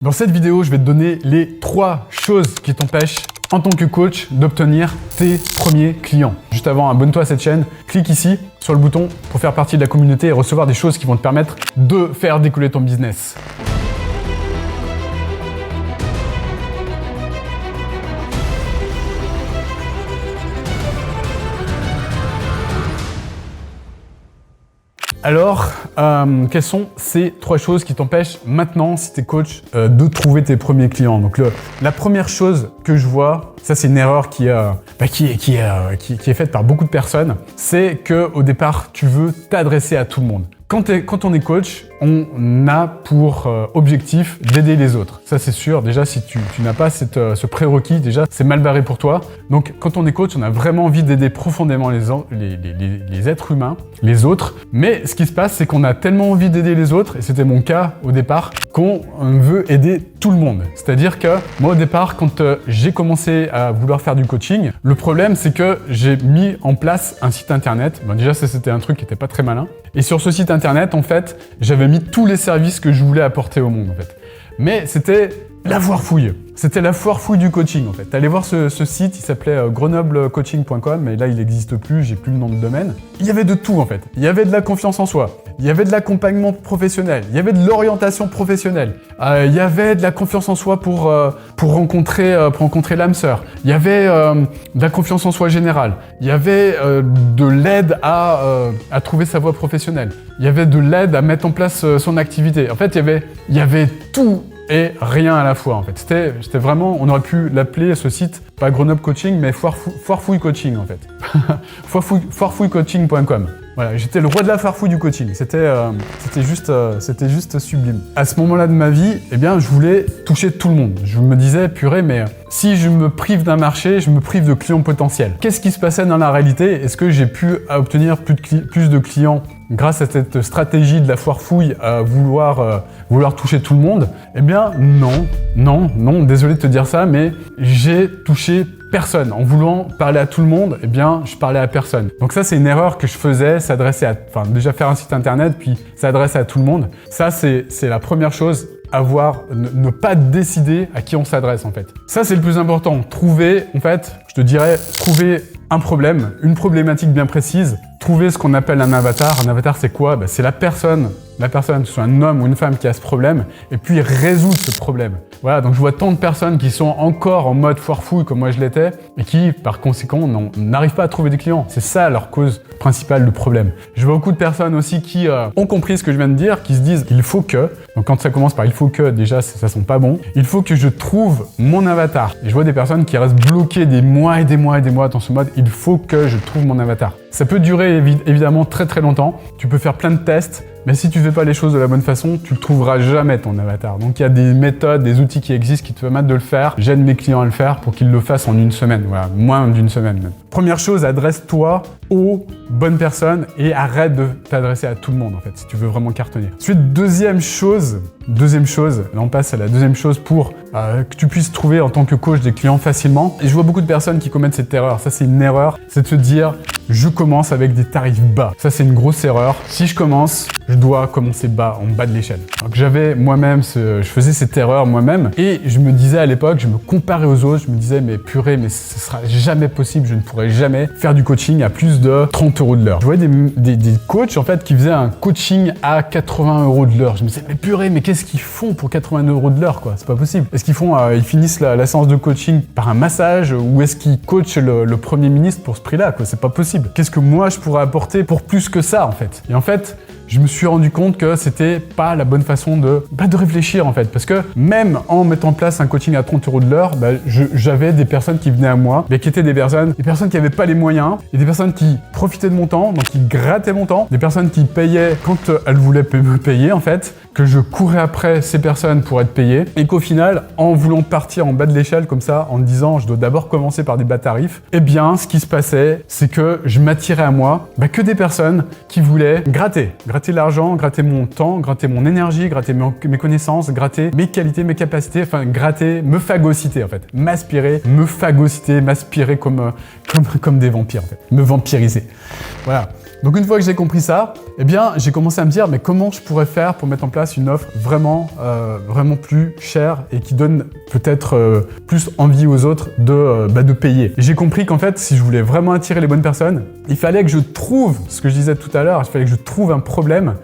Dans cette vidéo, je vais te donner les 3 choses qui t'empêchent en tant que coach d'obtenir tes premiers clients. Juste avant, abonne-toi à cette chaîne, clique ici sur le bouton pour faire partie de la communauté et recevoir des choses qui vont te permettre de faire décoller ton business. Alors, quelles sont ces 3 choses qui t'empêchent maintenant, si tu es coach, de trouver tes premiers clients? Donc la première chose que je vois, ça c'est une erreur qui est faite par beaucoup de personnes, c'est qu'au départ, tu veux t'adresser à tout le monde. Quand on est coach, on a pour objectif d'aider les autres. Ça c'est sûr, déjà si tu n'as pas ce prérequis, déjà c'est mal barré pour toi. Donc quand on est coach, on a vraiment envie d'aider profondément les êtres humains, les autres. Mais ce qui se passe, c'est qu'on a tellement envie d'aider les autres, et c'était mon cas au départ, qu'on veut aider tout le monde. C'est-à-dire que moi au départ, quand j'ai commencé à vouloir faire du coaching, le problème c'est que j'ai mis en place un site internet. Bon, déjà ça c'était un truc qui n'était pas très malin. Et sur ce site internet, en fait, j'avais mis tous les services que je voulais apporter au monde, en fait. Mais c'était la foire fouille. C'était la foire fouille du coaching, en fait. T'allais voir ce site, il s'appelait grenoblecoaching.com, mais là, il n'existe plus, j'ai plus le nom de domaine. Il y avait de tout, en fait. Il y avait de la confiance en soi, il y avait de l'accompagnement professionnel, il y avait de l'orientation professionnelle, il y avait de la confiance en soi pour rencontrer l'âme sœur, il y avait de la confiance en soi générale, il y avait de l'aide à trouver sa voie professionnelle, il y avait de l'aide à mettre en place son activité. En fait, il y avait tout et rien à la fois, en fait. C'était vraiment, on aurait pu l'appeler ce site, pas Grenoble Coaching, mais Foire Fouille Coaching, en fait. Foirefouillecoaching.com. Voilà, j'étais le roi de la foire fouille du coaching. C'était juste sublime. À ce moment-là de ma vie, eh bien, je voulais toucher tout le monde. Je me disais, purée, mais si je me prive d'un marché, je me prive de clients potentiels. Qu'est-ce qui se passait dans la réalité? Est-ce que j'ai pu obtenir plus de clients grâce à cette stratégie de la foire fouille à vouloir toucher tout le monde? Eh bien, non, désolé de te dire ça, mais j'ai touché personne. En voulant parler à tout le monde, eh bien, je parlais à personne. Donc ça, c'est une erreur que je faisais, déjà faire un site internet, puis s'adresser à tout le monde. Ça, c'est la première chose, ne pas décider à qui on s'adresse, en fait. Ça, c'est le plus important. Trouver un problème, une problématique bien précise, trouver ce qu'on appelle un avatar. Un avatar, c'est quoi? C'est la personne, que ce soit un homme ou une femme qui a ce problème, et puis résoudre ce problème. Voilà, donc je vois tant de personnes qui sont encore en mode foire fouille comme moi je l'étais, et qui, par conséquent, n'arrivent pas à trouver des clients. C'est ça leur cause principale de problème. Je vois beaucoup de personnes aussi qui ont compris ce que je viens de dire, qui se disent il faut que, donc quand ça commence par il faut que, déjà ça sent pas bon, il faut que je trouve mon avatar. Et je vois des personnes qui restent bloquées des mois et des mois et des mois dans ce mode il faut que je trouve mon avatar. Ça peut durer évidemment très très longtemps, tu peux faire plein de tests, mais si tu fais pas les choses de la bonne façon, tu le trouveras jamais ton avatar. Donc il y a des méthodes, des outils qui existent qui te permettent de le faire. J'aide mes clients à le faire pour qu'ils le fassent en une semaine, voilà, moins d'une semaine même. Première chose, adresse-toi aux bonnes personnes et arrête de t'adresser à tout le monde en fait, si tu veux vraiment cartonner. Ensuite, deuxième chose, là on passe à la deuxième chose pour que tu puisses trouver en tant que coach des clients facilement. Et je vois beaucoup de personnes qui commettent cette erreur. Ça c'est une erreur, c'est de se dire je commence avec des tarifs bas. Ça c'est une grosse erreur. Si je commence, je dois commencer bas, en bas de l'échelle. Donc je faisais cette erreur moi-même et je me disais à l'époque, je me comparais aux autres, je me disais mais purée, mais ce sera jamais possible, je ne pourrai jamais faire du coaching à plus de 30 € de l'heure. Je voyais des coachs en fait qui faisaient un coaching à 80 € de l'heure. Je me disais mais purée, mais qu'est-ce qu'ils font pour 80 € de l'heure quoi? C'est pas possible. Est-ce qu'ils ils finissent la séance de coaching par un massage ou est-ce qu'ils coachent le Premier ministre pour ce prix-là quoi? C'est pas possible. Qu'est-ce que moi je pourrais apporter pour plus que ça en fait? Et en fait, je me suis rendu compte que c'était pas la bonne façon de réfléchir en fait. Parce que même en mettant en place un coaching à 30 € de l'heure, j'avais des personnes qui venaient à moi, mais qui étaient des personnes qui n'avaient pas les moyens, et des personnes qui profitaient de mon temps, donc qui grattaient mon temps, des personnes qui payaient quand elles voulaient me payer en fait, que je courais après ces personnes pour être payé, et qu'au final, en voulant partir en bas de l'échelle comme ça, en me disant je dois d'abord commencer par des bas tarifs, eh bien ce qui se passait, c'est que je m'attirais à moi que des personnes qui voulaient gratter l'argent, gratter mon temps, gratter mon énergie, gratter mes connaissances, gratter mes qualités, mes capacités, enfin gratter, me phagocyter en fait, m'aspirer, me phagocyter, m'aspirer comme des vampires en fait, me vampiriser. Voilà. Donc une fois que j'ai compris ça, eh bien j'ai commencé à me dire mais comment je pourrais faire pour mettre en place une offre vraiment plus chère et qui donne peut-être plus envie aux autres de payer. Et j'ai compris qu'en fait si je voulais vraiment attirer les bonnes personnes, il fallait que je trouve, ce que je disais tout à l'heure, il fallait que je trouve un problème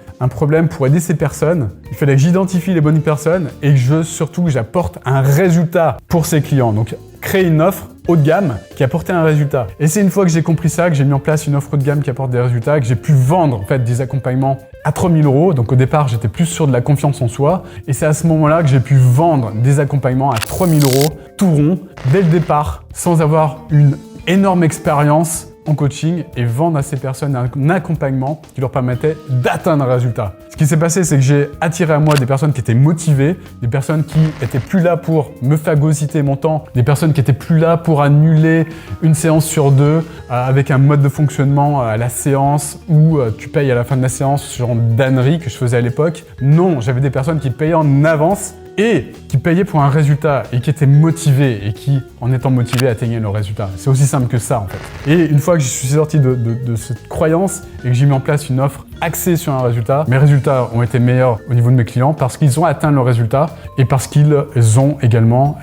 pour aider ces personnes. Il fallait que j'identifie les bonnes personnes et que surtout que j'apporte un résultat pour ces clients. Donc créer une offre haut de gamme qui apportait un résultat. Et c'est une fois que j'ai compris ça, que j'ai mis en place une offre haut de gamme qui apporte des résultats, que j'ai pu vendre en fait des accompagnements à 3 000 €. Donc au départ, j'étais plus sur de la confiance en soi. Et c'est à ce moment-là que j'ai pu vendre des accompagnements à 3 000 € tout rond, dès le départ, sans avoir une énorme expérience en coaching et vendre à ces personnes un accompagnement qui leur permettait d'atteindre un résultat. Ce qui s'est passé, c'est que j'ai attiré à moi des personnes qui étaient motivées, des personnes qui étaient plus là pour me phagocyter mon temps, des personnes qui étaient plus là pour annuler une séance sur 2 avec un mode de fonctionnement à la séance où tu payes à la fin de la séance, ce genre d'ânerie que je faisais à l'époque. Non, j'avais des personnes qui payaient en avance et qui payaient pour un résultat et qui étaient motivés et qui, en étant motivés, atteignaient le résultat. C'est aussi simple que ça, en fait. Et une fois que je suis sorti de cette croyance et que j'ai mis en place une offre axée sur un résultat, mes résultats ont été meilleurs au niveau de mes clients parce qu'ils ont atteint le résultat et parce qu'ils ont également,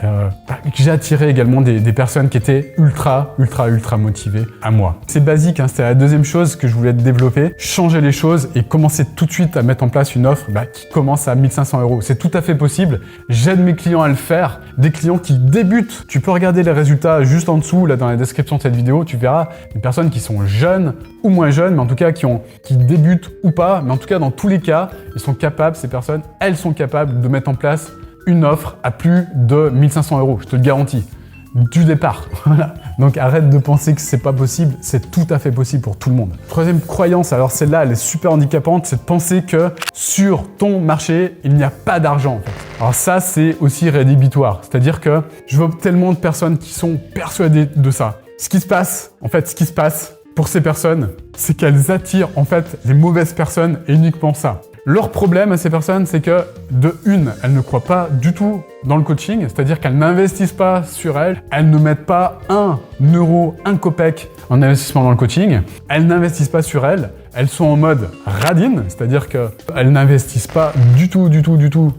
j'ai attiré également des personnes qui étaient ultra motivées à moi. C'est basique, hein, c'était la deuxième chose que je voulais développer, changer les choses et commencer tout de suite à mettre en place une offre qui commence à 1 500 €. C'est tout à fait possible. J'aide mes clients à le faire, des clients qui débutent. Tu peux regarder les résultats juste en dessous, là dans la description de cette vidéo, tu verras des personnes qui sont jeunes ou moins jeunes, mais en tout cas qui débutent ou pas, mais en tout cas dans tous les cas, ils sont capables, ces personnes, elles sont capables de mettre en place une offre à plus de 1 500 €, je te le garantis, du départ. Voilà. Donc arrête de penser que c'est pas possible, c'est tout à fait possible pour tout le monde. Troisième croyance, alors celle-là, elle est super handicapante, c'est de penser que sur ton marché, il n'y a pas d'argent en fait. Alors ça, c'est aussi rédhibitoire, c'est-à-dire que je vois tellement de personnes qui sont persuadées de ça. Ce qui se passe pour ces personnes, c'est qu'elles attirent en fait les mauvaises personnes et uniquement ça. Leur problème à ces personnes, c'est que de une, elles ne croient pas du tout dans le coaching, c'est-à-dire qu'elles n'investissent pas sur elles ne mettent pas 1 euro, 1 copec en investissement dans le coaching, elles n'investissent pas sur elles sont en mode radine, c'est-à-dire qu'elles n'investissent pas du tout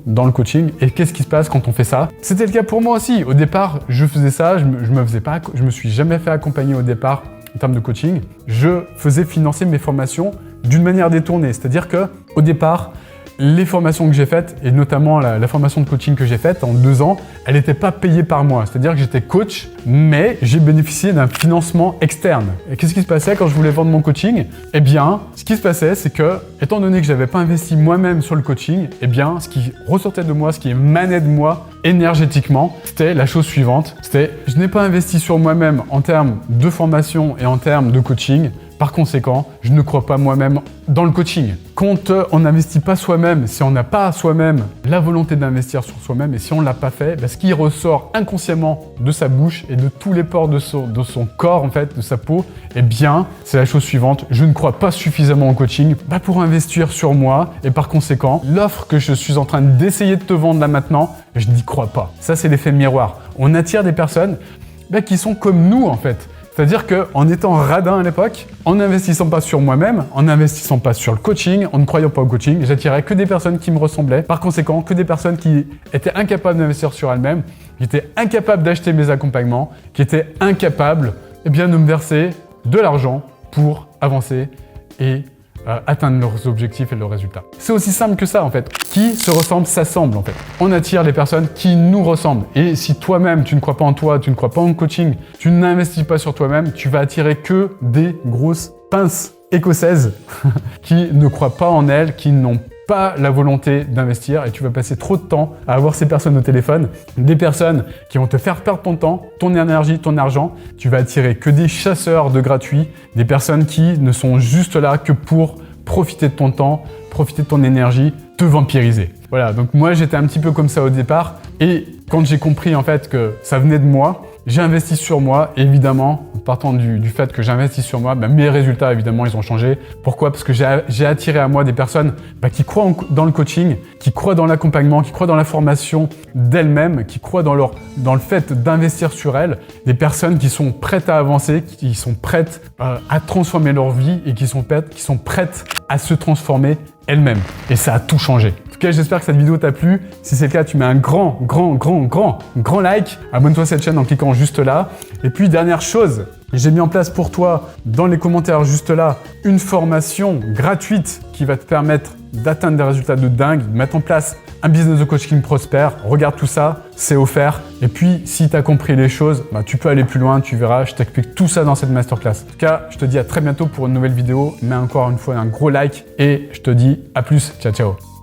dans le coaching. Et qu'est-ce qui se passe quand on fait ça? C'était le cas pour moi aussi. Au départ, je faisais ça, je me suis jamais fait accompagner au départ en termes de coaching. Je faisais financer mes formations d'une manière détournée, c'est-à-dire que au départ, les formations que j'ai faites, et notamment la formation de coaching que j'ai faite en 2 ans, elle n'était pas payée par moi. C'est-à-dire que j'étais coach, mais j'ai bénéficié d'un financement externe. Et qu'est-ce qui se passait quand je voulais vendre mon coaching? Eh bien, ce qui se passait, c'est que, étant donné que je n'avais pas investi moi-même sur le coaching, eh bien, ce qui ressortait de moi, ce qui émanait de moi énergétiquement, c'était la chose suivante. C'était, je n'ai pas investi sur moi-même en termes de formation et en termes de coaching. Par conséquent, je ne crois pas moi-même dans le coaching. Quand on n'investit pas soi-même, si on n'a pas soi-même la volonté d'investir sur soi-même et si on ne l'a pas fait, ce qui ressort inconsciemment de sa bouche et de tous les pores de son corps, en fait, de sa peau, eh bien, c'est la chose suivante. Je ne crois pas suffisamment au coaching pour investir sur moi et par conséquent, l'offre que je suis en train d'essayer de te vendre là maintenant, je n'y crois pas. Ça, c'est l'effet miroir. On attire des personnes qui sont comme nous, en fait. C'est-à-dire qu'en étant radin à l'époque, en n'investissant pas sur moi-même, en n'investissant pas sur le coaching, en ne croyant pas au coaching, j'attirais que des personnes qui me ressemblaient. Par conséquent, que des personnes qui étaient incapables d'investir sur elles-mêmes, qui étaient incapables d'acheter mes accompagnements, qui étaient incapables de me verser de l'argent pour avancer et atteindre leurs objectifs et leurs résultats. C'est aussi simple que ça en fait. Qui se ressemble s'assemble en fait. On attire les personnes qui nous ressemblent. Et si toi-même tu ne crois pas en toi, tu ne crois pas en coaching, tu n'investis pas sur toi-même, tu vas attirer que des grosses pinces écossaises qui ne croient pas en elles, qui n'ont pas la volonté d'investir et tu vas passer trop de temps à avoir ces personnes au téléphone, des personnes qui vont te faire perdre ton temps, ton énergie, ton argent. Tu vas attirer que des chasseurs de gratuits, des personnes qui ne sont juste là que pour profiter de ton temps, profiter de ton énergie, te vampiriser. Voilà, donc moi j'étais un petit peu comme ça au départ et quand j'ai compris en fait que ça venait de moi, j'ai investi sur moi et évidemment, partant du fait que j'investis sur moi, mes résultats, évidemment, ils ont changé. Pourquoi? Parce que j'ai attiré à moi des personnes qui croient dans le coaching, qui croient dans l'accompagnement, qui croient dans la formation d'elles-mêmes, qui croient dans le fait d'investir sur elles, des personnes qui sont prêtes à avancer, qui sont prêtes à transformer leur vie et qui sont prêtes à se transformer elles-mêmes. Et ça a tout changé. En tout cas, j'espère que cette vidéo t'a plu. Si c'est le cas, tu mets un grand like. Abonne-toi à cette chaîne en cliquant juste là. Et puis, dernière chose, j'ai mis en place pour toi, dans les commentaires juste là, une formation gratuite qui va te permettre d'atteindre des résultats de dingue, de mettre en place un business de coaching prospère. Regarde tout ça, c'est offert. Et puis, si tu as compris les choses, tu peux aller plus loin, tu verras, je t'explique tout ça dans cette masterclass. En tout cas, je te dis à très bientôt pour une nouvelle vidéo. Mets encore une fois un gros like et je te dis à plus. Ciao, ciao.